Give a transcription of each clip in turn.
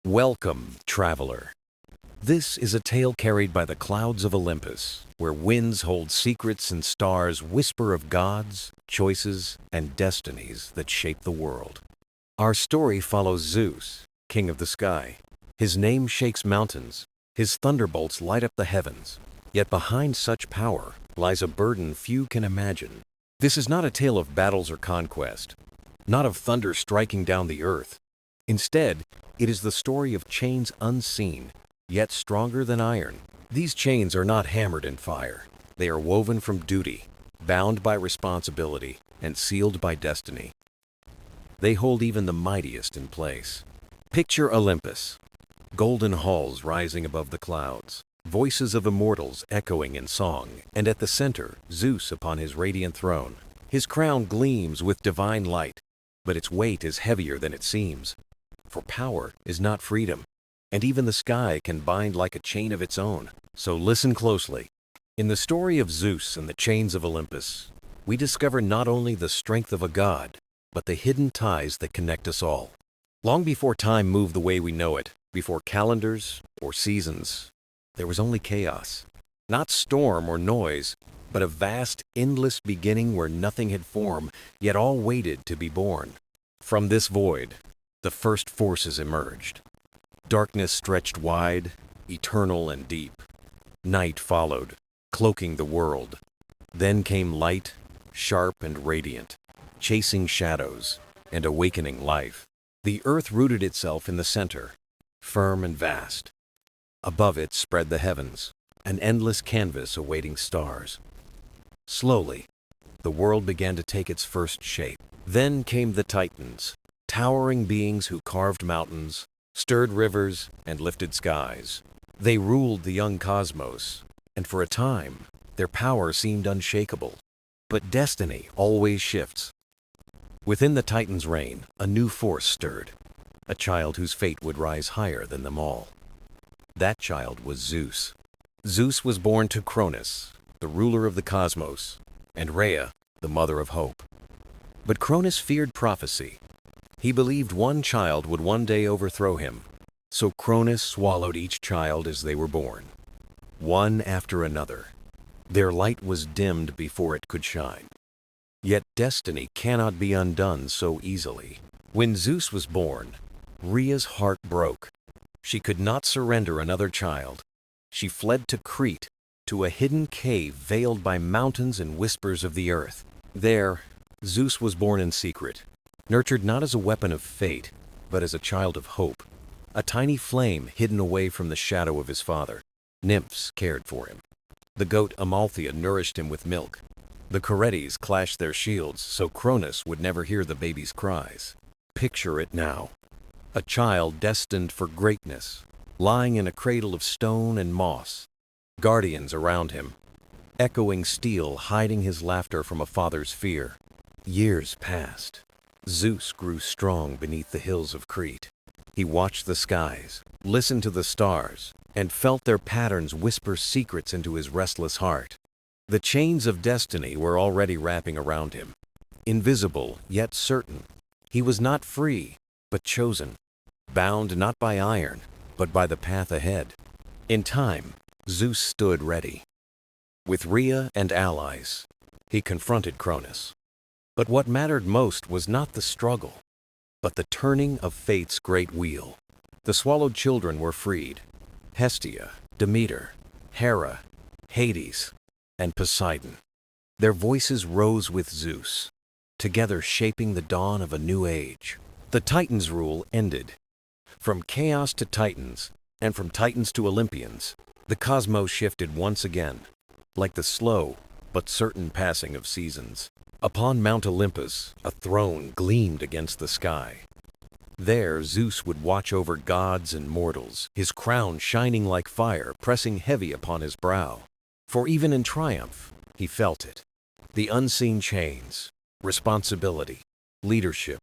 Welcome, traveler. This is a tale carried by the clouds of Olympus, where winds hold secrets and stars whisper of gods, choices, and destinies that shape the world. Our story follows Zeus, king of the sky. His name shakes mountains, his thunderbolts light up the heavens. Yet behind such power lies a burden few can imagine. This is not a tale of battles or conquest, not of thunder striking down the earth. Instead, it is the story of chains unseen, yet stronger than iron. These chains are not hammered in fire. They are woven from duty, bound by responsibility, and sealed by destiny. They hold even the mightiest in place. Picture Olympus, golden halls rising above the clouds, voices of immortals echoing in song, and at the center, Zeus upon his radiant throne. His crown gleams with divine light, but its weight is heavier than it seems. For power is not freedom, and even the sky can bind like a chain of its own. So listen closely. In the story of Zeus and the Chains of Olympus, we discover not only the strength of a god, but the hidden ties that connect us all. Long before time moved the way we know it, before calendars or seasons, there was only chaos. Not storm or noise, but a vast, endless beginning where nothing had form, yet all waited to be born. From this void, the first forces emerged. Darkness stretched wide, eternal and deep. Night followed, cloaking the world. Then came light, sharp and radiant, chasing shadows and awakening life. The earth rooted itself in the center, firm and vast. Above it spread the heavens, an endless canvas awaiting stars. Slowly, the world began to take its first shape. Then came the Titans, towering beings who carved mountains, stirred rivers, and lifted skies. They ruled the young cosmos, and for a time, their power seemed unshakable. But destiny always shifts. Within the Titans' reign, a new force stirred, a child whose fate would rise higher than them all. That child was Zeus. Zeus was born to Cronus, the ruler of the cosmos, and Rhea, the mother of hope. But Cronus feared prophecy. He believed one child would one day overthrow him, so Cronus swallowed each child as they were born, one after another. Their light was dimmed before it could shine. Yet destiny cannot be undone so easily. When Zeus was born, Rhea's heart broke. She could not surrender another child. She fled to Crete, to a hidden cave veiled by mountains and whispers of the earth. There, Zeus was born in secret, nurtured not as a weapon of fate, but as a child of hope, a tiny flame hidden away from the shadow of his father. Nymphs cared for him. The goat Amalthea nourished him with milk. The Curetes clashed their shields so Cronus would never hear the baby's cries. Picture it now. A child destined for greatness, lying in a cradle of stone and moss. Guardians around him, echoing steel hiding his laughter from a father's fear. Years passed. Zeus grew strong beneath the hills of Crete. He watched the skies, listened to the stars, and felt their patterns whisper secrets into his restless heart. The chains of destiny were already wrapping around him. Invisible, yet certain. He was not free, but chosen. Bound not by iron, but by the path ahead. In time, Zeus stood ready. With Rhea and allies, he confronted Cronus. But what mattered most was not the struggle, but the turning of fate's great wheel. The swallowed children were freed. Hestia, Demeter, Hera, Hades, and Poseidon. Their voices rose with Zeus, together shaping the dawn of a new age. The Titans' rule ended. From chaos to Titans, and from Titans to Olympians, the cosmos shifted once again, like the slow but certain passing of seasons. Upon Mount Olympus, a throne gleamed against the sky. There, Zeus would watch over gods and mortals, his crown shining like fire, pressing heavy upon his brow. For even in triumph, he felt it. The unseen chains, responsibility, leadership,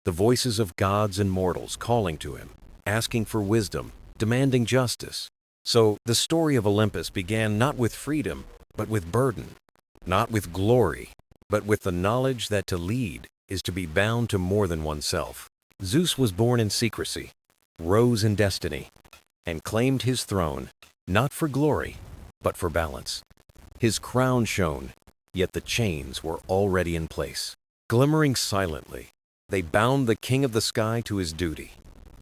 the voices of gods and mortals calling to him, asking for wisdom, demanding justice. So the story of Olympus began not with freedom, but with burden, not with glory, but with the knowledge that to lead is to be bound to more than oneself. Zeus was born in secrecy. rose in destiny, and claimed his throne, not for glory, but for balance. His crown shone, yet the chains were already in place. Glimmering silently, they bound the king of the sky to his duty.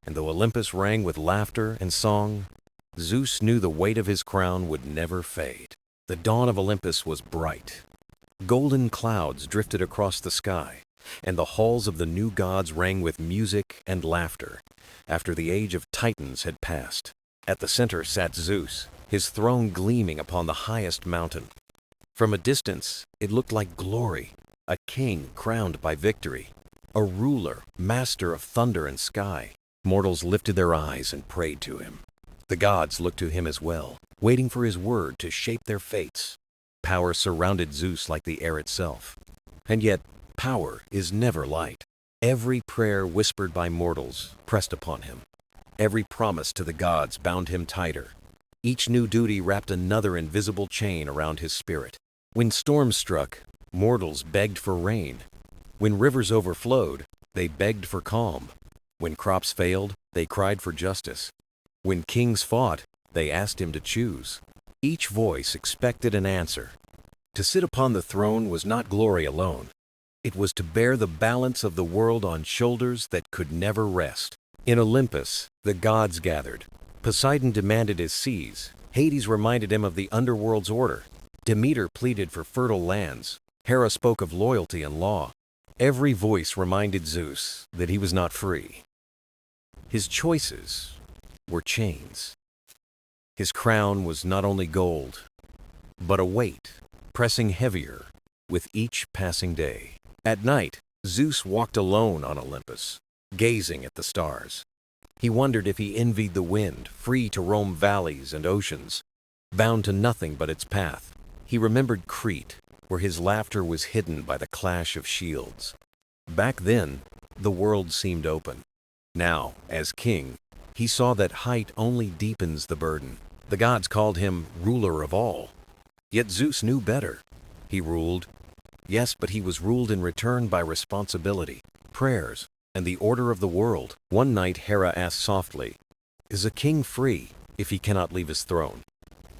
And though Olympus rang with laughter and song, Zeus knew the weight of his crown would never fade. The dawn of Olympus was bright. Golden clouds drifted across the sky, and the halls of the new gods rang with music and laughter after the age of Titans had passed. At the center sat Zeus, his throne gleaming upon the highest mountain. From a distance, it looked like glory, a king crowned by victory, a ruler, master of thunder and sky. Mortals lifted their eyes and prayed to him. The gods looked to him as well, waiting for his word to shape their fates. Power surrounded Zeus like the air itself. And yet, power is never light. Every prayer whispered by mortals pressed upon him. Every promise to the gods bound him tighter. Each new duty wrapped another invisible chain around his spirit. When storms struck, mortals begged for rain. When rivers overflowed, they begged for calm. When crops failed, they cried for justice. When kings fought, they asked him to choose. Each voice expected an answer. To sit upon the throne was not glory alone. It was to bear the balance of the world on shoulders that could never rest. In Olympus, the gods gathered. Poseidon demanded his seas. Hades reminded him of the underworld's order. Demeter pleaded for fertile lands. Hera spoke of loyalty and law. Every voice reminded Zeus that he was not free. His choices were chains. His crown was not only gold, but a weight, pressing heavier with each passing day. At night, Zeus walked alone on Olympus, gazing at the stars. He wondered if he envied the wind, free to roam valleys and oceans, bound to nothing but its path. He remembered Crete, where his laughter was hidden by the clash of shields. Back then, the world seemed open. Now, as king, he saw that height only deepens the burden. The gods called him ruler of all. Yet Zeus knew better. He ruled. Yes, but he was ruled in return by responsibility, prayers, and the order of the world. One night Hera asked softly, "Is a king free if he cannot leave his throne?"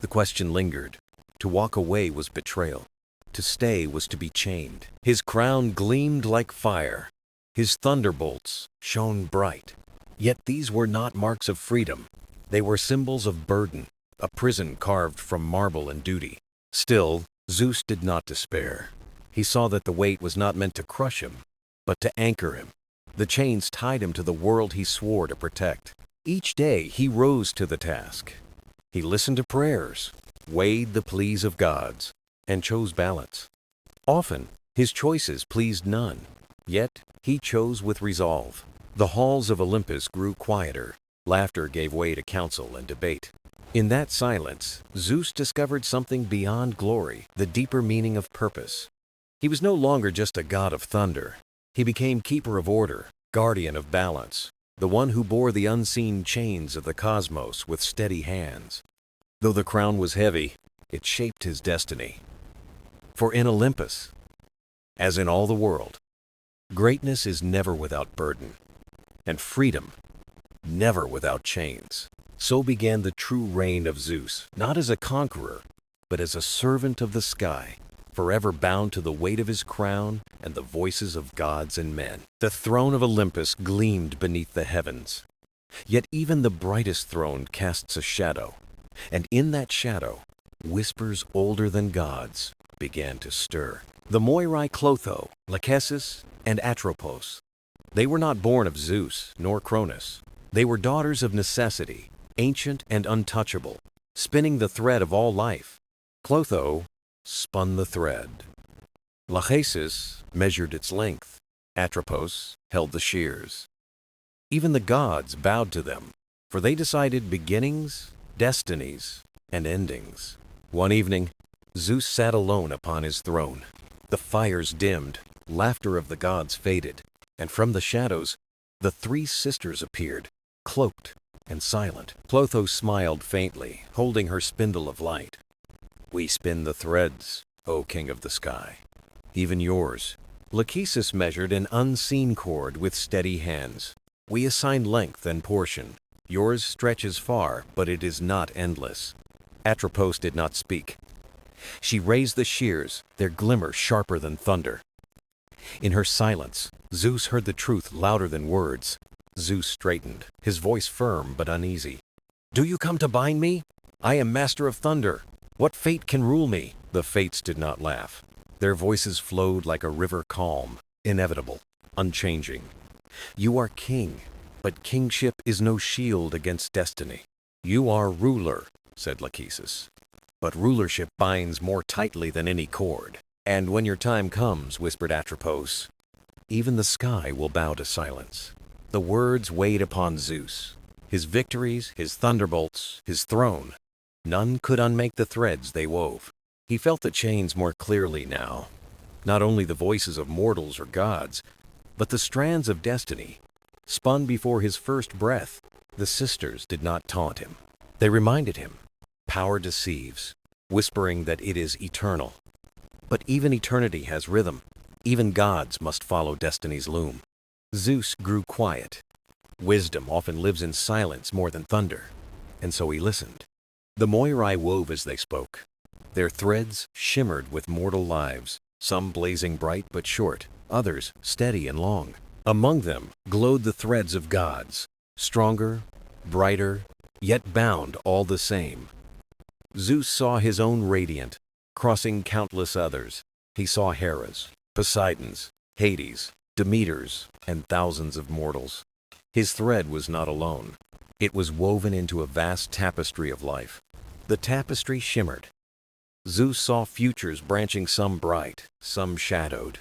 The question lingered. To walk away was betrayal. To stay was to be chained. His crown gleamed like fire. His thunderbolts shone bright. Yet these were not marks of freedom. They were symbols of burden, a prison carved from marble and duty. Still, Zeus did not despair. He saw that the weight was not meant to crush him, but to anchor him. The chains tied him to the world he swore to protect. Each day he rose to the task. He listened to prayers, weighed the pleas of gods, and chose balance. Often, his choices pleased none, yet he chose with resolve. The halls of Olympus grew quieter. Laughter gave way to counsel and debate. In that silence, Zeus discovered something beyond glory, the deeper meaning of purpose. He was no longer just a god of thunder. He became keeper of order, guardian of balance, the one who bore the unseen chains of the cosmos with steady hands. Though the crown was heavy, it shaped his destiny. For in Olympus, as in all the world, greatness is never without burden, and freedom never without chains. So began the true reign of Zeus, not as a conqueror, but as a servant of the sky, forever bound to the weight of his crown and the voices of gods and men. The throne of Olympus gleamed beneath the heavens. Yet even the brightest throne casts a shadow, and in that shadow, whispers older than gods began to stir. The Moirai Clotho, Lachesis, and Atropos. They were not born of Zeus nor Cronus. They were daughters of necessity, ancient and untouchable, spinning the thread of all life. Clotho spun the thread. Lachesis measured its length. Atropos held the shears. Even the gods bowed to them, for they decided beginnings, destinies, and endings. One evening, Zeus sat alone upon his throne. The fires dimmed, laughter of the gods faded, and from the shadows, the three sisters appeared, cloaked and silent. Clotho smiled faintly, holding her spindle of light. "We spin the threads, O king of the sky. Even yours." Lachesis measured an unseen cord with steady hands. "We assign length and portion. Yours stretches far, but it is not endless." Atropos did not speak. She raised the shears, their glimmer sharper than thunder. In her silence, Zeus heard the truth louder than words. Zeus straightened, his voice firm but uneasy. "Do you come to bind me? I am master of thunder. What fate can rule me?" The fates did not laugh. Their voices flowed like a river calm, inevitable, unchanging. "You are king, but kingship is no shield against destiny. You are ruler," said Lachesis. "But rulership binds more tightly than any cord. And when your time comes," whispered Atropos, "even the sky will bow to silence." The words weighed upon Zeus. His victories, his thunderbolts, his throne. None could unmake the threads they wove. He felt the chains more clearly now. Not only the voices of mortals or gods, but the strands of destiny. Spun before his first breath, the sisters did not taunt him. They reminded him, power deceives, whispering that it is eternal. But even eternity has rhythm. Even gods must follow destiny's loom. Zeus grew quiet. Wisdom often lives in silence more than thunder. And so he listened. The Moirai wove as they spoke. Their threads shimmered with mortal lives, some blazing bright but short, others steady and long. Among them glowed the threads of gods, stronger, brighter, yet bound all the same. Zeus saw his own radiant, crossing countless others. He saw Hera's, Poseidon's, Hades, Demeter's, and thousands of mortals. His thread was not alone. It was woven into a vast tapestry of life. The tapestry shimmered. Zeus saw futures branching, some bright, some shadowed.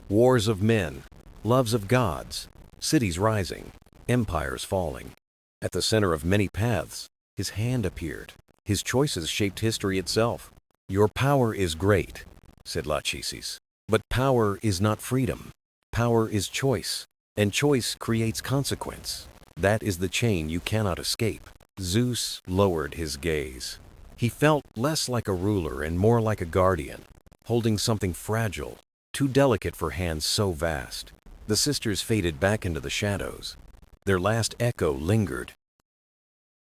Wars of men, loves of gods, cities rising, empires falling. At the center of many paths, his hand appeared. His choices shaped history itself. "Your power is great," said Lachesis. "But power is not freedom. Power is choice, and choice creates consequence. That is the chain you cannot escape." Zeus lowered his gaze. He felt less like a ruler and more like a guardian, holding something fragile, too delicate for hands so vast. The sisters faded back into the shadows. Their last echo lingered.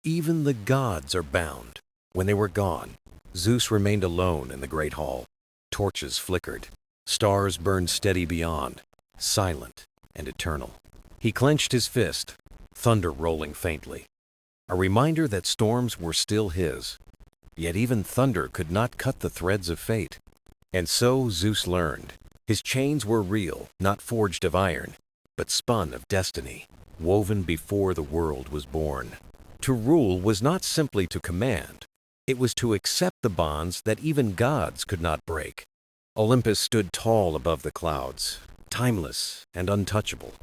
Even the gods are bound. When they were gone, Zeus remained alone in the great hall. Torches flickered. Stars burned steady beyond, silent and eternal. He clenched his fist, thunder rolling faintly. A reminder that storms were still his. Yet even thunder could not cut the threads of fate. And so Zeus learned. His chains were real, not forged of iron, but spun of destiny, woven before the world was born. To rule was not simply to command. It was to accept the bonds that even gods could not break. Olympus stood tall above the clouds, timeless and untouchable.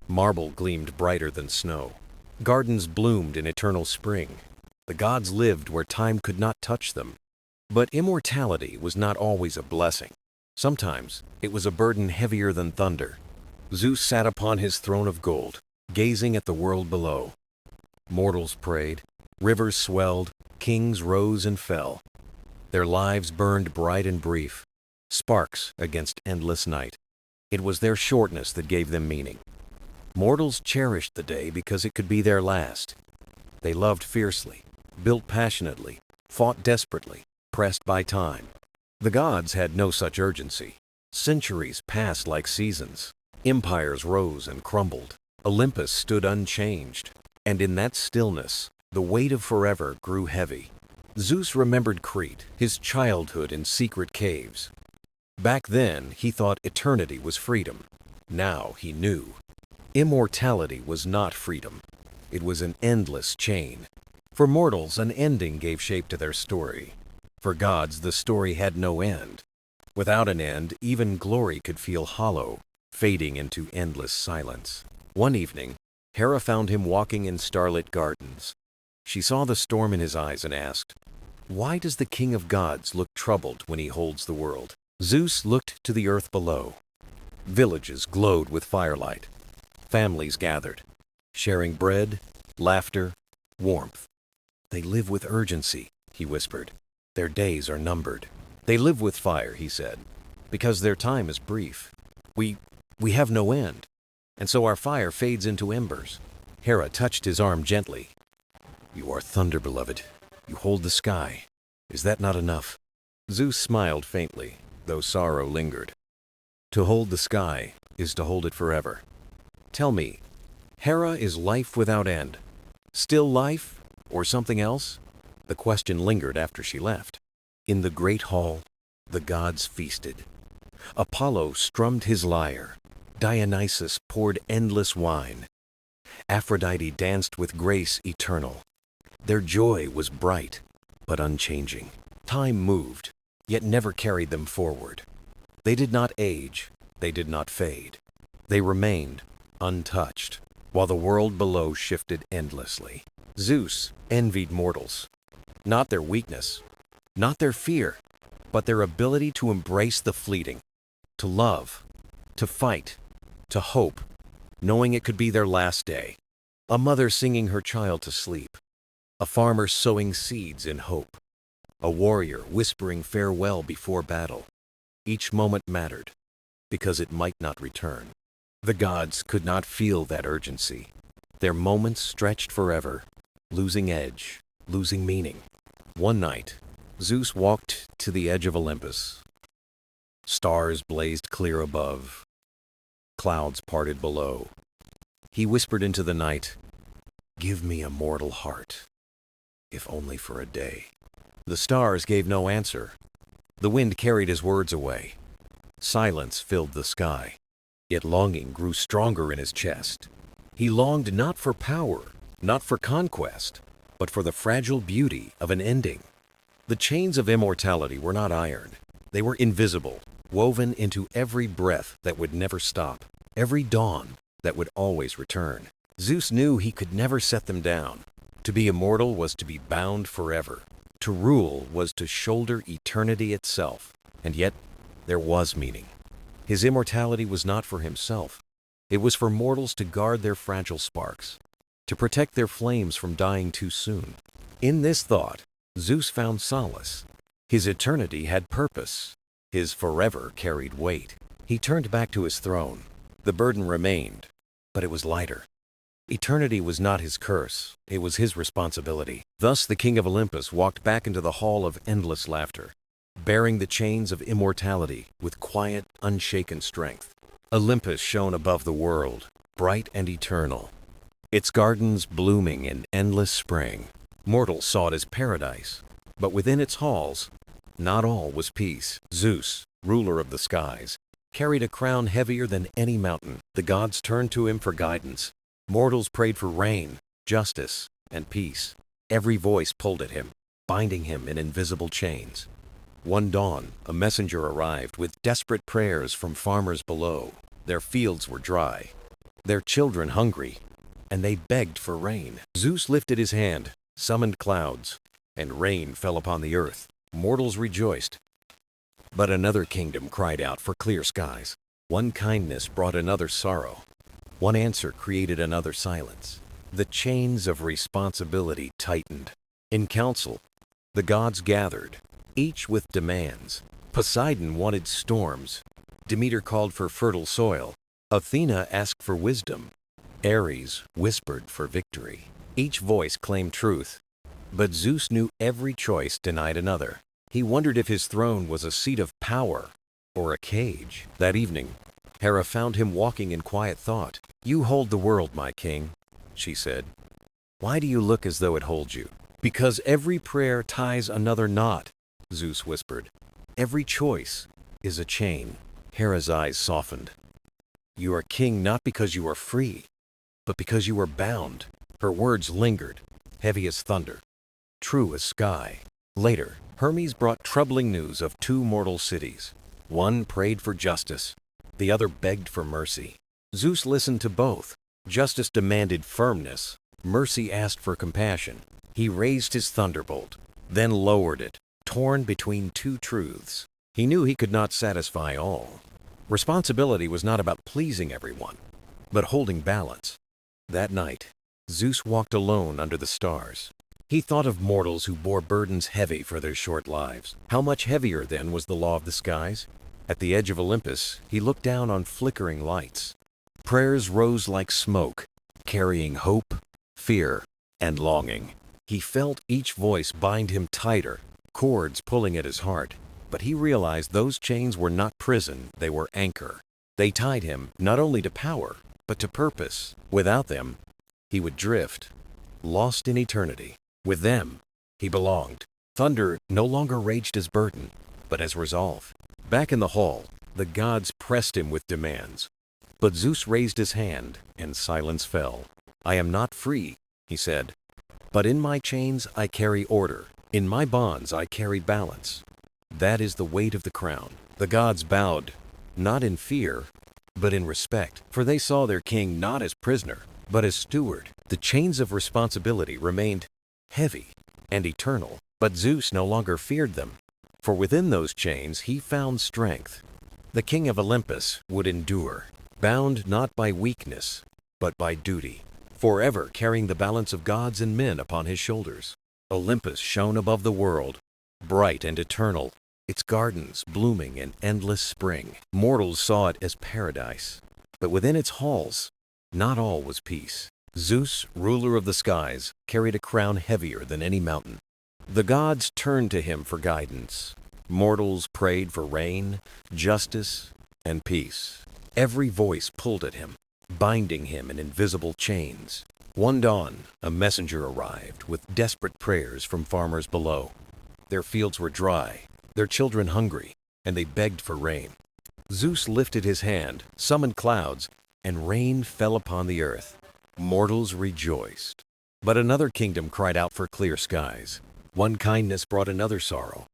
Marble gleamed brighter than snow. Gardens bloomed in eternal spring. The gods lived where time could not touch them. But immortality was not always a blessing. Sometimes it was a burden heavier than thunder. Zeus sat upon his throne of gold, gazing at the world below. Mortals prayed, rivers swelled, kings rose and fell. Their lives burned bright and brief, sparks against endless night. It was their shortness that gave them meaning. Mortals cherished the day because it could be their last. They loved fiercely, built passionately, fought desperately, pressed by time. The gods had no such urgency. Centuries passed like seasons. Empires rose and crumbled. Olympus stood unchanged. And in that stillness, the weight of forever grew heavy. Zeus remembered Crete, his childhood in secret caves. Back then, he thought eternity was freedom. Now he knew. Immortality was not freedom. It was an endless chain. For mortals, an ending gave shape to their story. For gods, the story had no end. Without an end, even glory could feel hollow, fading into endless silence. One evening, Hera found him walking in starlit gardens. She saw the storm in his eyes and asked, "Why does the king of gods look troubled when he holds the world?" Zeus looked to the earth below. Villages glowed with firelight. Families gathered, sharing bread, laughter, warmth. "They live with urgency," he whispered. "Their days are numbered." "They live with fire," he said, "because their time is brief. We have no end, and so our fire fades into embers." Hera touched his arm gently. You are thunder, beloved. You hold the sky. Is that not enough? Zeus smiled faintly, though sorrow lingered. To hold the sky is to hold it forever. Tell me, Hera is life without end. Still life, or something else? The question lingered after she left. In the great hall, the gods feasted. Apollo strummed his lyre. Dionysus poured endless wine. Aphrodite danced with grace eternal. Their joy was bright, but unchanging. Time moved, yet never carried them forward. They did not age, they did not fade. They remained untouched, while the world below shifted endlessly. Zeus envied mortals. Not their weakness, not their fear, but their ability to embrace the fleeting, to love, to fight, to hope, knowing it could be their last day. A mother singing her child to sleep. A farmer sowing seeds in hope. A warrior whispering farewell before battle. Each moment mattered, because it might not return. The gods could not feel that urgency. Their moments stretched forever, losing edge, losing meaning. One night, Zeus walked to the edge of Olympus. Stars blazed clear above. Clouds parted below. He whispered into the night, "Give me a mortal heart, if only for a day." The stars gave no answer. The wind carried his words away. Silence filled the sky. Yet longing grew stronger in his chest. He longed not for power, not for conquest, but for the fragile beauty of an ending. The chains of immortality were not iron. They were invisible, woven into every breath that would never stop, every dawn that would always return. Zeus knew he could never set them down. To be immortal was to be bound forever. To rule was to shoulder eternity itself. And yet, there was meaning. His immortality was not for himself. It was for mortals to guard their fragile sparks, to protect their flames from dying too soon. In this thought, Zeus found solace. His eternity had purpose. His forever carried weight. He turned back to his throne. The burden remained, but it was lighter. Eternity was not his curse, it was his responsibility. Thus the king of Olympus walked back into the hall of endless laughter, bearing the chains of immortality with quiet, unshaken strength. Olympus shone above the world, bright and eternal, its gardens blooming in endless spring. Mortals saw it as paradise, but within its halls, not all was peace. Zeus, ruler of the skies, carried a crown heavier than any mountain. The gods turned to him for guidance. Mortals prayed for rain, justice, and peace. Every voice pulled at him, binding him in invisible chains. One dawn, a messenger arrived with desperate prayers from farmers below. Their fields were dry, their children hungry, and they begged for rain. Zeus lifted his hand, summoned clouds, and rain fell upon the earth. Mortals rejoiced. But another kingdom cried out for clear skies. One kindness brought another sorrow. One answer created another silence. The chains of responsibility tightened. In council, the gods gathered, each with demands. Poseidon wanted storms. Demeter called for fertile soil. Athena asked for wisdom. Ares whispered for victory. Each voice claimed truth. But Zeus knew every choice denied another. He wondered if his throne was a seat of power or a cage. That evening, Hera found him walking in quiet thought. "You hold the world, my king," she said. "Why do you look as though it holds you?" "Because every prayer ties another knot," Zeus whispered. "Every choice is a chain." Hera's eyes softened. "You are king not because you are free, but because you are bound." Her words lingered, heavy as thunder, true as sky. Later, Hermes brought troubling news of two mortal cities. One prayed for justice, the other begged for mercy. Zeus listened to both. Justice demanded firmness. Mercy asked for compassion. He raised his thunderbolt, then lowered it, torn between two truths. He knew he could not satisfy all. Responsibility was not about pleasing everyone, but holding balance. That night, Zeus walked alone under the stars. He thought of mortals who bore burdens heavy for their short lives. How much heavier, then, was the law of the skies? At the edge of Olympus, he looked down on flickering lights. Prayers rose like smoke, carrying hope, fear, and longing. He felt each voice bind him tighter, cords pulling at his heart. But he realized those chains were not prison, they were anchor. They tied him not only to power, but to purpose. Without them, he would drift, lost in eternity. With them, he belonged. Thunder no longer raged as burden, but as resolve. Back in the hall, the gods pressed him with demands. But Zeus raised his hand, and silence fell. "I am not free," he said, "but in my chains I carry order. In my bonds I carry balance. That is the weight of the crown." The gods bowed, not in fear, but in respect, for they saw their king not as prisoner, but as steward. The chains of responsibility remained heavy and eternal, but Zeus no longer feared them, for within those chains he found strength. The king of Olympus would endure, bound not by weakness, but by duty, forever carrying the balance of gods and men upon his shoulders. Olympus shone above the world, bright and eternal, its gardens blooming in endless spring. Mortals saw it as paradise, but within its halls, not all was peace. Zeus, ruler of the skies, carried a crown heavier than any mountain. The gods turned to him for guidance. Mortals prayed for rain, justice, and peace. Every voice pulled at him, binding him in invisible chains. One dawn, a messenger arrived with desperate prayers from farmers below. Their fields were dry, their children hungry, and they begged for rain. Zeus lifted his hand, summoned clouds, and rain fell upon the earth. Mortals rejoiced. But another kingdom cried out for clear skies. One kindness brought another sorrow.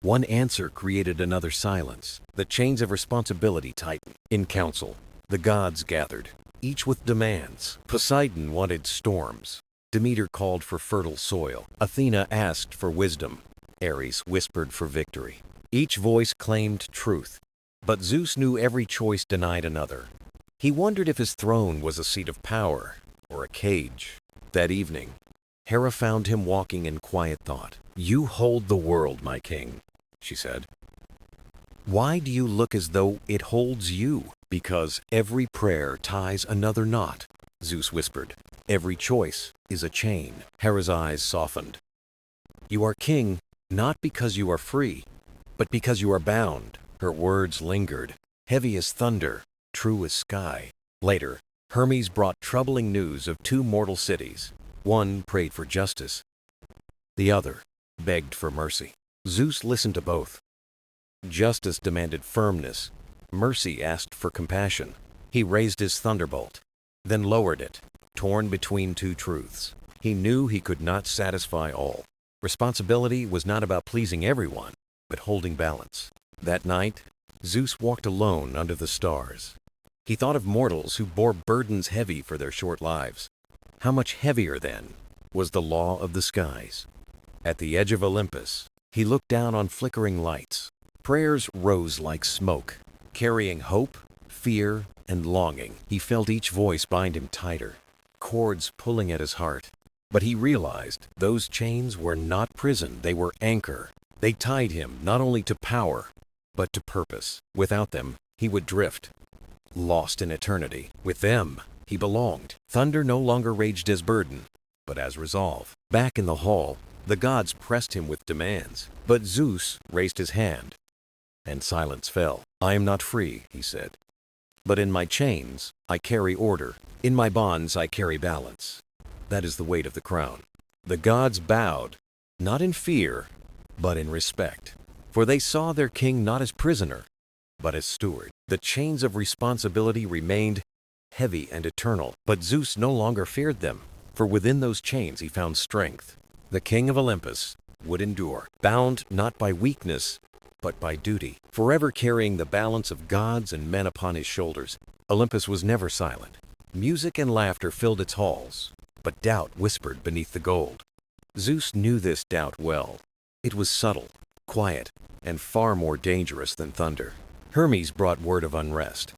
One answer created another silence. The chains of responsibility tightened. In council, the gods gathered, each with demands. Poseidon wanted storms. Demeter called for fertile soil. Athena asked for wisdom. Ares whispered for victory. Each voice claimed truth, but Zeus knew every choice denied another. He wondered if his throne was a seat of power or a cage. That evening, Hera found him walking in quiet thought. "You hold the world, my king," she said. "Why do you look as though it holds you?" "Because every prayer ties another knot," Zeus whispered. "Every choice is a chain." Hera's eyes softened. "You are king not because you are free, but because you are bound." Her words lingered, heavy as thunder, true as sky. Later, Hermes brought troubling news of two mortal cities. One prayed for justice. The other begged for mercy. Zeus listened to both. Justice demanded firmness. Mercy asked for compassion. He raised his thunderbolt, then lowered it, torn between two truths. He knew he could not satisfy all. Responsibility was not about pleasing everyone, but holding balance. That night, Zeus walked alone under the stars. He thought of mortals who bore burdens heavy for their short lives. How much heavier, then, was the law of the skies? At the edge of Olympus, he looked down on flickering lights. Prayers rose like smoke, carrying hope, fear, and longing. He felt each voice bind him tighter, cords pulling at his heart. But he realized those chains were not prison, they were anchor. They tied him not only to power, but to purpose. Without them, he would drift, lost in eternity. With them, he belonged. Thunder no longer raged as burden, but as resolve. Back in the hall, the gods pressed him with demands. But Zeus raised his hand, and silence fell. "I am not free," he said, "but in my chains I carry order. In my bonds I carry balance. That is the weight of the crown." The gods bowed, not in fear, but in respect, for they saw their king not as prisoner, but as steward. The chains of responsibility remained heavy and eternal, but Zeus no longer feared them, for within those chains he found strength. The king of Olympus would endure, bound not by weakness, but by duty, forever carrying the balance of gods and men upon his shoulders. Olympus was never silent. Music and laughter filled its halls, but doubt whispered beneath the gold. Zeus knew this doubt well. It was subtle, quiet, and far more dangerous than thunder. Hermes brought word of unrest.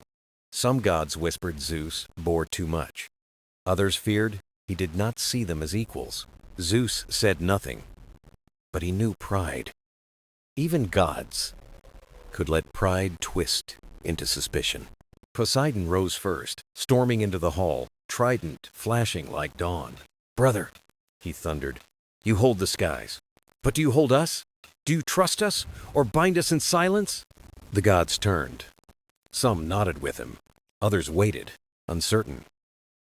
Some gods whispered Zeus bore too much. Others feared he did not see them as equals. Zeus said nothing, but he knew pride. Even gods could let pride twist into suspicion. Poseidon rose first, storming into the hall, trident flashing like dawn. "Brother," he thundered, You hold the skies. But do you hold us? Do you trust us, or bind us in silence?" The gods turned. Some nodded with him. Others waited, uncertain.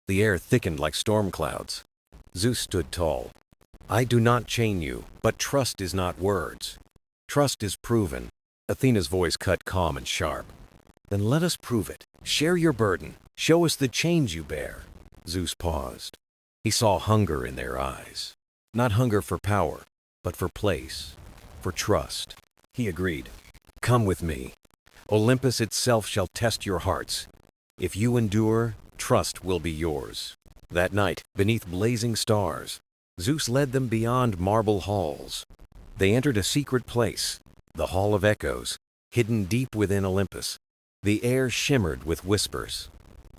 The air thickened like storm clouds. Zeus stood tall. "I do not chain you, but trust is not words. Trust is proven." Athena's voice cut calm and sharp. "Then let us prove it. Share your burden. Show us the chains you bear." Zeus paused. He saw hunger in their eyes. Not hunger for power, but for place, for trust. He agreed. "Come with me. Olympus itself shall test your hearts. If you endure, trust will be yours." That night, beneath blazing stars, Zeus led them beyond marble halls. They entered a secret place, the Hall of Echoes, hidden deep within Olympus. The air shimmered with whispers.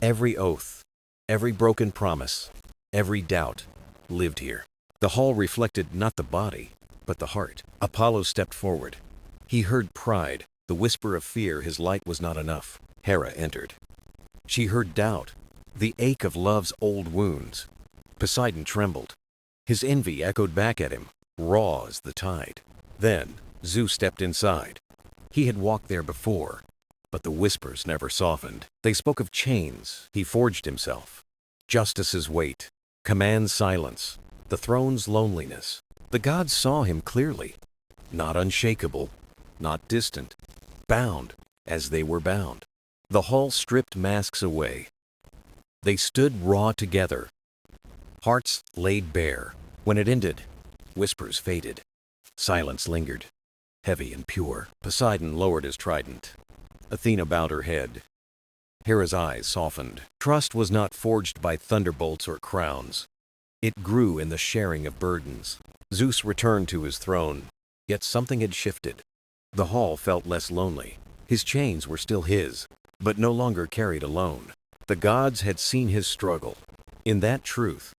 Every oath, every broken promise, every doubt lived here. The hall reflected not the body, but the heart. Apollo stepped forward. He heard pride, the whisper of fear his light was not enough. Hera entered. She heard doubt, the ache of love's old wounds. Poseidon trembled. His envy echoed back at him, raw as the tide. Then Zeus stepped inside. He had walked there before, but the whispers never softened. They spoke of chains he forged himself, justice's weight, command's silence, the throne's loneliness. The gods saw him clearly, not unshakable, not distant, bound as they were bound. The hall stripped masks away. They stood raw together, hearts laid bare. When it ended, whispers faded. Silence lingered, heavy and pure. Poseidon lowered his trident. Athena bowed her head. Hera's eyes softened. Trust was not forged by thunderbolts or crowns. It grew in the sharing of burdens. Zeus returned to his throne, yet something had shifted. The hall felt less lonely. His chains were still his, but no longer carried alone. The gods had seen his struggle. In that truth,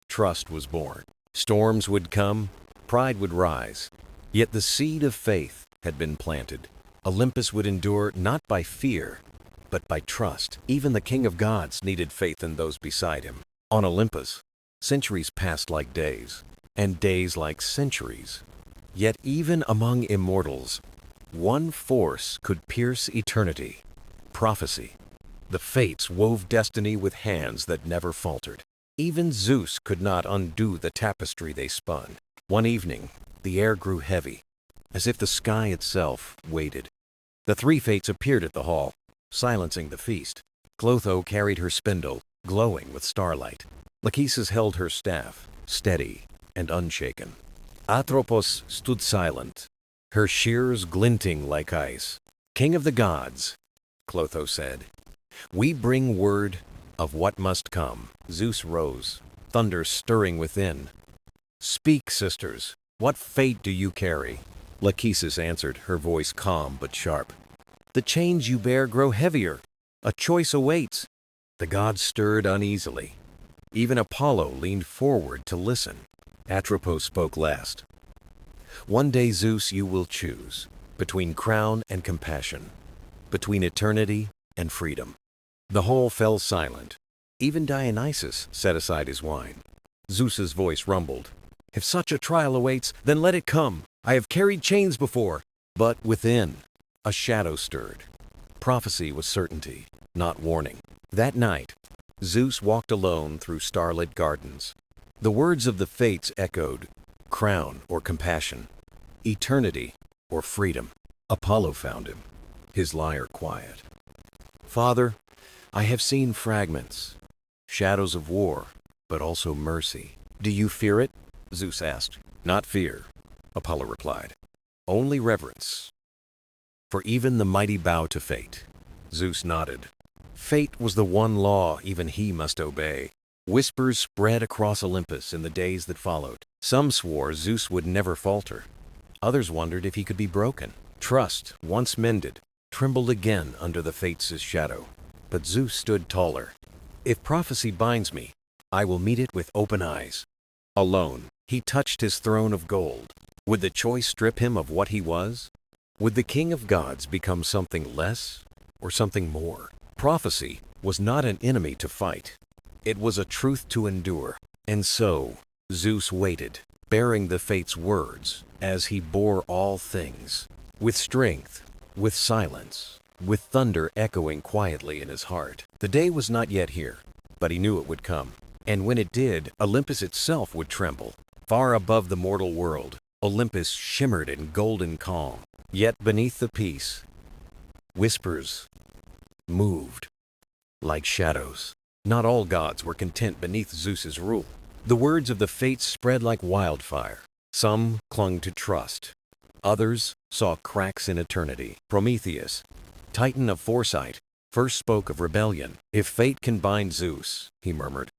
trust was born. Storms would come, pride would rise, yet the seed of faith had been planted. Olympus would endure not by fear, but by trust. Even the king of gods needed faith in those beside him. On Olympus, centuries passed like days, and days like centuries. Yet even among immortals, one force could pierce eternity: prophecy. The fates wove destiny with hands that never faltered. Even Zeus could not undo the tapestry they spun. One evening, the air grew heavy, as if the sky itself waited. The three fates appeared at the hall, silencing the feast. Clotho carried her spindle, glowing with starlight. Lachesis held her staff, steady and unshaken. Atropos stood silent, her shears glinting like ice. "King of the gods," Clotho said, "we bring word of what must come." Zeus rose, thunder stirring within. "Speak, sisters, what fate do you carry?" Lachesis answered, her voice calm but sharp. "The chains you bear grow heavier. A choice awaits." The gods stirred uneasily. Even Apollo leaned forward to listen. Atropos spoke last. "One day, Zeus, you will choose between crown and compassion, between eternity and freedom." The hall fell silent. Even Dionysus set aside his wine. Zeus's voice rumbled. "If such a trial awaits, then let it come. I have carried chains before." But within, a shadow stirred. Prophecy was certainty, not warning. That night, Zeus walked alone through starlit gardens. The words of the fates echoed: crown or compassion, eternity or freedom. Apollo found him, his lyre quiet. "Father, I have seen fragments, shadows of war, but also mercy. Do you fear it?" Zeus asked. "Not fear," Apollo replied. "Only reverence. For even the mighty bow to fate." Zeus nodded. Fate was the one law even he must obey. Whispers spread across Olympus in the days that followed. Some swore Zeus would never falter. Others wondered if he could be broken. Trust, once mended, trembled again under the fates' shadow. But Zeus stood taller. "If prophecy binds me, I will meet it with open eyes." Alone, he touched his throne of gold. Would the choice strip him of what he was? Would the king of gods become something less or something more? Prophecy was not an enemy to fight. It was a truth to endure. And so, Zeus waited. bearing the fate's words as he bore all things, with strength, with silence, with thunder echoing quietly in his heart. The day was not yet here, but he knew it would come. And when it did, Olympus itself would tremble. Far above the mortal world, Olympus shimmered in golden calm. Yet beneath the peace, whispers moved like shadows. Not all gods were content beneath Zeus's rule. The words of the fates spread like wildfire. Some clung to trust. Others saw cracks in eternity. Prometheus, titan of foresight, first spoke of rebellion. If fate can bind Zeus, he murmured,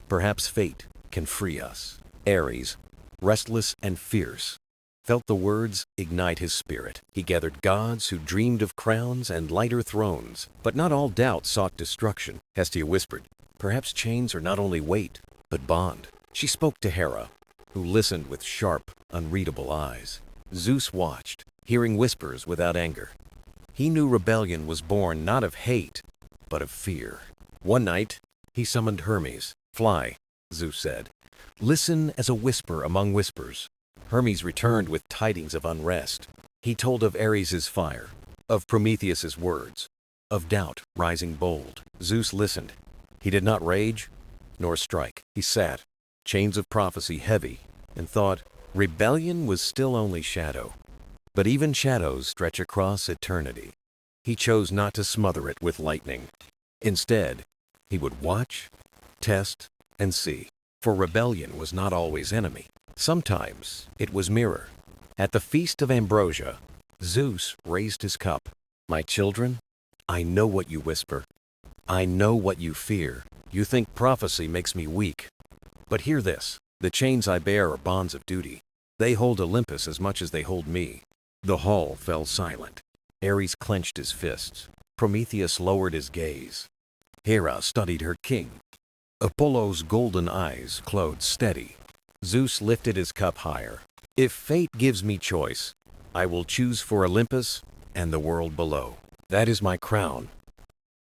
perhaps fate can free us. Ares, restless and fierce, felt the words ignite his spirit. He gathered gods who dreamed of crowns and lighter thrones. But not all doubt sought destruction. Hestia whispered, perhaps chains are not only weight, but bond. She spoke to Hera, who listened with sharp, unreadable eyes. Zeus watched, hearing whispers without anger. He knew rebellion was born not of hate, but of fear. One night, he summoned Hermes. Fly, Zeus said. Listen as a whisper among whispers. Hermes returned with tidings of unrest. He told of Ares's fire, of Prometheus's words, of doubt rising bold. Zeus listened. He did not rage, nor strike. He sat, chains of prophecy heavy, and thought, rebellion was still only shadow. But even shadows stretch across eternity. He chose not to smother it with lightning. Instead, he would watch, test, and see. For rebellion was not always enemy. Sometimes it was mirror. At the feast of ambrosia, Zeus raised his cup. My children, I know what you whisper. I know what you fear. You think prophecy makes me weak. But hear this. The chains I bear are bonds of duty. They hold Olympus as much as they hold me. The hall fell silent. Ares clenched his fists. Prometheus lowered his gaze. Hera studied her king. Apollo's golden eyes glowed steady. Zeus lifted his cup higher. If fate gives me choice, I will choose for Olympus and the world below. That is my crown.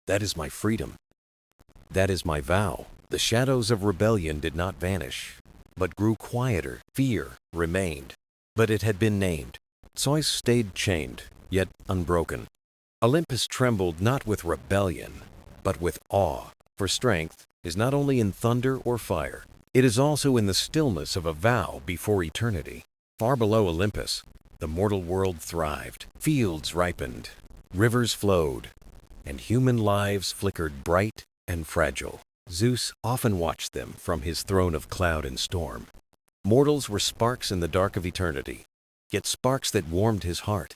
That is my freedom. That is my vow. The shadows of rebellion did not vanish, but grew quieter. Fear remained, but it had been named. Zeus stayed chained, yet unbroken. Olympus trembled not with rebellion, but with awe. For strength is not only in thunder or fire, it is also in the stillness of a vow before eternity. Far below Olympus, the mortal world thrived. Fields ripened, rivers flowed, and human lives flickered bright and fragile. Zeus often watched them from his throne of cloud and storm. Mortals were sparks in the dark of eternity, yet sparks that warmed his heart.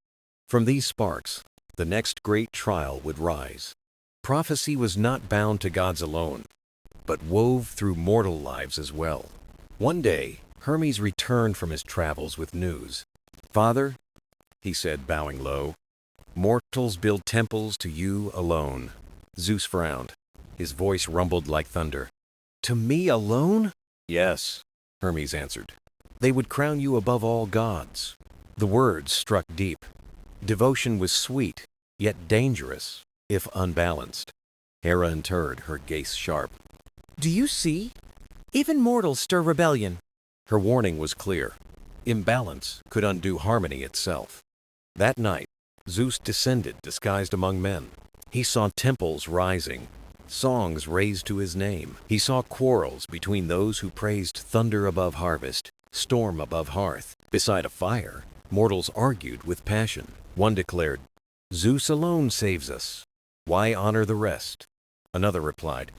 From these sparks, the next great trial would rise. Prophecy was not bound to gods alone, but wove through mortal lives as well. One day, Hermes returned from his travels with news. Father, he said, bowing low, mortals build temples to you alone. Zeus frowned. His voice rumbled like thunder. To me alone? Yes, Hermes answered. They would crown you above all gods. The words struck deep. Devotion was sweet, yet dangerous, if unbalanced. Hera interred, her gaze sharp. Do you see? Even mortals stir rebellion. Her warning was clear. Imbalance could undo harmony itself. That night, Zeus descended disguised among men. He saw temples rising, songs raised to his name. He saw quarrels between those who praised thunder above harvest, storm above hearth. Beside a fire, mortals argued with passion. One declared, Zeus alone saves us. Why honor the rest? Another replied,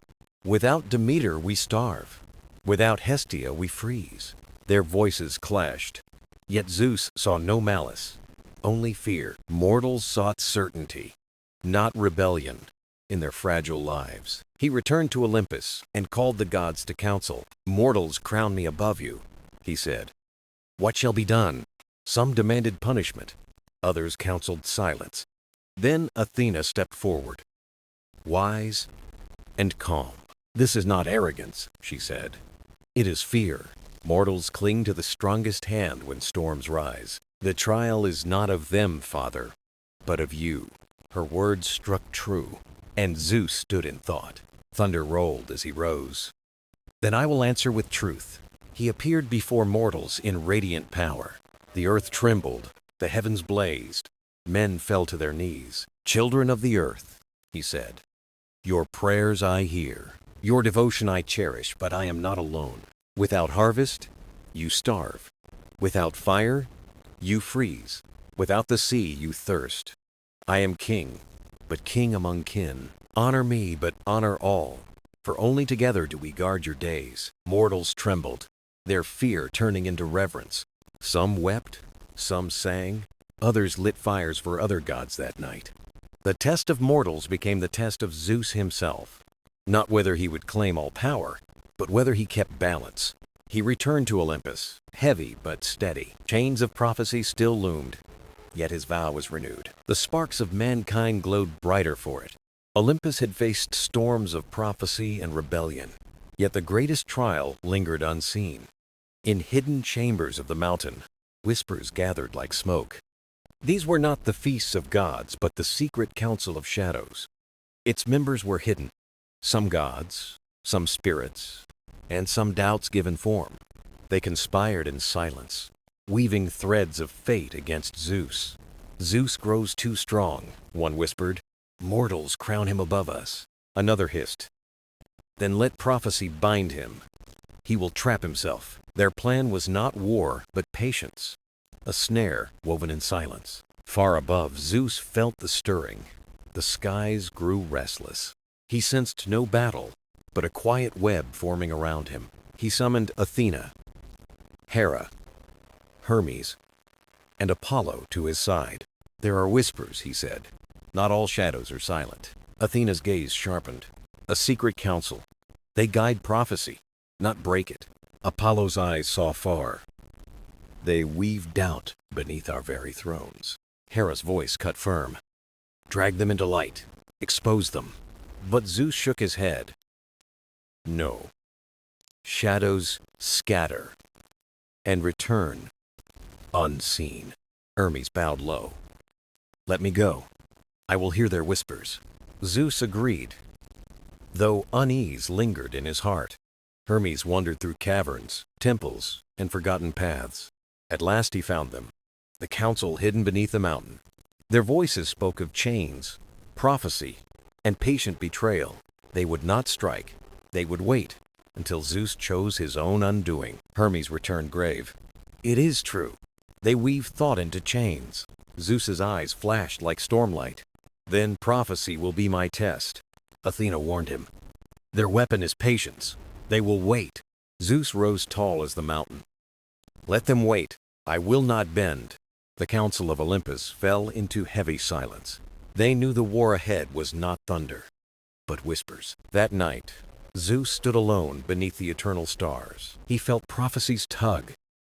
without Demeter we starve. Without Hestia we freeze. Their voices clashed. Yet Zeus saw no malice, only fear. Mortals sought certainty, not rebellion, in their fragile lives. He returned to Olympus and called the gods to council. Mortals crown me above you, he said. What shall be done? Some demanded punishment. Others counseled silence. Then Athena stepped forward, wise and calm. This is not arrogance, she said. It is fear. Mortals cling to the strongest hand when storms rise. The trial is not of them, Father, but of you. Her words struck true, and Zeus stood in thought. Thunder rolled as he rose. Then I will answer with truth. He appeared before mortals in radiant power. The earth trembled, the heavens blazed, men fell to their knees. "Children of the earth," he said, "your prayers I hear, your devotion I cherish, but I am not alone. Without harvest, you starve. Without fire, you freeze. Without the sea, you thirst. I am king, but king among kin. Honor me, but honor all, for only together do we guard your days." Mortals trembled, their fear turning into reverence. Some wept, some sang, others lit fires for other gods that night. The test of mortals became the test of Zeus himself. Not whether he would claim all power, but whether he kept balance. He returned to Olympus, heavy but steady. Chains of prophecy still loomed, yet his vow was renewed. The sparks of mankind glowed brighter for it. Olympus had faced storms of prophecy and rebellion, yet the greatest trial lingered unseen. In hidden chambers of the mountain, whispers gathered like smoke. These were not the feasts of gods, but the secret council of shadows. Its members were hidden, some gods, some spirits, and some doubts given form. They conspired in silence, weaving threads of fate against Zeus. "Zeus grows too strong," one whispered. "Mortals crown him above us." Another hissed, "Then let prophecy bind him. He will trap himself." Their plan was not war, but patience, a snare woven in silence. Far above, Zeus felt the stirring. The skies grew restless. He sensed no battle, but a quiet web forming around him. He summoned Athena, Hera, Hermes, and Apollo to his side. "There are whispers," he said. "Not all shadows are silent." Athena's gaze sharpened. "A secret council. They guide prophecy, not break it." Apollo's eyes saw far. "They weave doubt beneath our very thrones." Hera's voice cut firm. "Drag them into light. Expose them." But Zeus shook his head. "No. Shadows scatter and return unseen." Hermes bowed low. "Let me go. I will hear their whispers." Zeus agreed, though unease lingered in his heart. Hermes wandered through caverns, temples, and forgotten paths. At last he found them, the council hidden beneath the mountain. Their voices spoke of chains, prophecy, and patient betrayal. They would not strike. They would wait until Zeus chose his own undoing. Hermes returned grave. "It is true. They weave thought into chains." Zeus's eyes flashed like stormlight. "Then prophecy will be my test," Athena warned him. "Their weapon is patience. They will wait." Zeus rose tall as the mountain. "Let them wait. I will not bend." The council of Olympus fell into heavy silence. They knew the war ahead was not thunder, but whispers. That night, Zeus stood alone beneath the eternal stars. He felt prophecy's tug,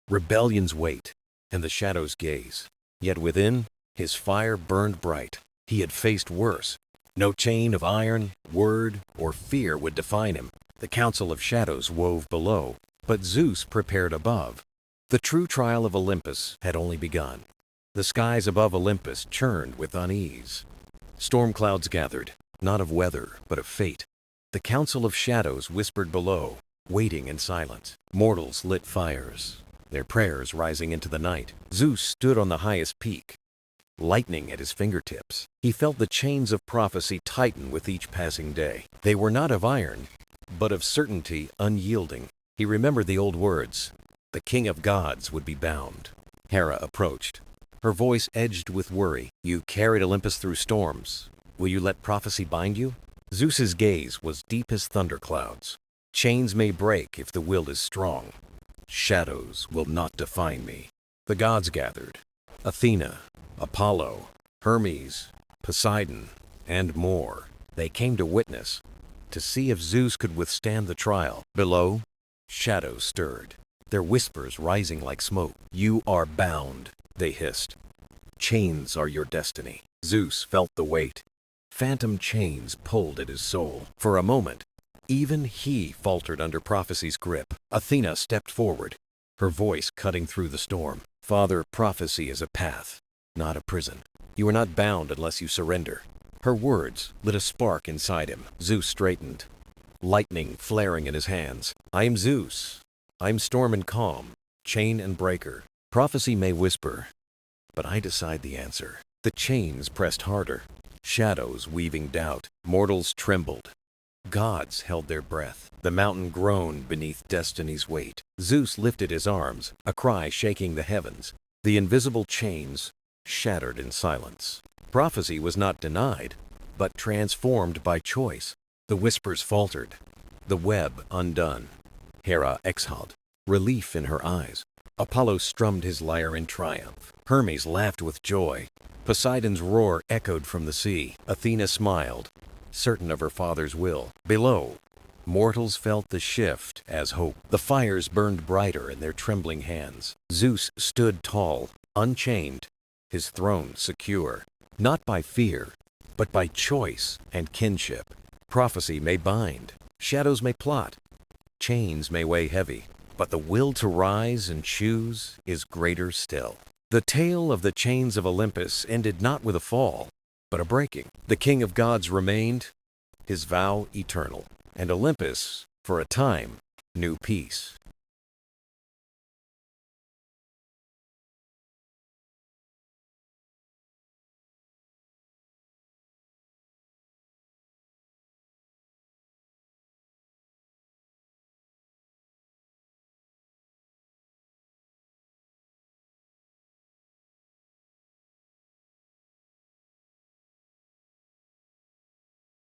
rebellion's weight, and the shadows' gaze. Yet within, his fire burned bright. He had faced worse. No chain of iron, word, or fear would define him. The council of shadows wove below, but Zeus prepared above. The true trial of Olympus had only begun. The skies above Olympus churned with unease. Storm clouds gathered, not of weather, but of fate. The council of shadows whispered below, waiting in silence. Mortals lit fires, their prayers rising into the night. Zeus stood on the highest peak, lightning at his fingertips. He felt the chains of prophecy tighten with each passing day. They were not of iron, but of certainty unyielding. He remembered the old words. The king of gods would be bound. Hera approached, her voice edged with worry. "You carried Olympus through storms. Will you let prophecy bind you?" Zeus's gaze was deep as thunderclouds. "Chains may break if the will is strong. Shadows will not define me." The gods gathered. Athena, Apollo, Hermes, Poseidon, and more. They came to witness, to see if Zeus could withstand the trial. Below, shadows stirred, their whispers rising like smoke. "You are bound," they hissed. "Chains are your destiny." Zeus felt the weight. Phantom chains pulled at his soul. For a moment, even he faltered under prophecy's grip. Athena stepped forward, her voice cutting through the storm. "Father, prophecy is a path, not a prison. You are not bound unless you surrender." Her words lit a spark inside him. Zeus straightened, lightning flaring in his hands. "I am Zeus. I'm storm and calm, chain and breaker. Prophecy may whisper, but I decide the answer. The chains pressed harder, shadows weaving doubt. Mortals trembled. Gods held their breath. The mountain groaned beneath destiny's weight. Zeus lifted his arms, a cry shaking the heavens. The invisible chains shattered in silence. Prophecy was not denied, but transformed by choice. The whispers faltered, the web undone. Hera exhaled, relief in her eyes. Apollo strummed his lyre in triumph. Hermes laughed with joy. Poseidon's roar echoed from the sea. Athena smiled, certain of her father's will. Below, mortals felt the shift as hope. The fires burned brighter in their trembling hands. Zeus stood tall, unchained, his throne secure, not by fear, but by choice and kinship. Prophecy may bind, shadows may plot, chains may weigh heavy, but the will to rise and choose is greater still. The tale of the Chains of Olympus ended not with a fall, but a breaking. The king of gods remained, his vow eternal, and Olympus, for a time, knew peace.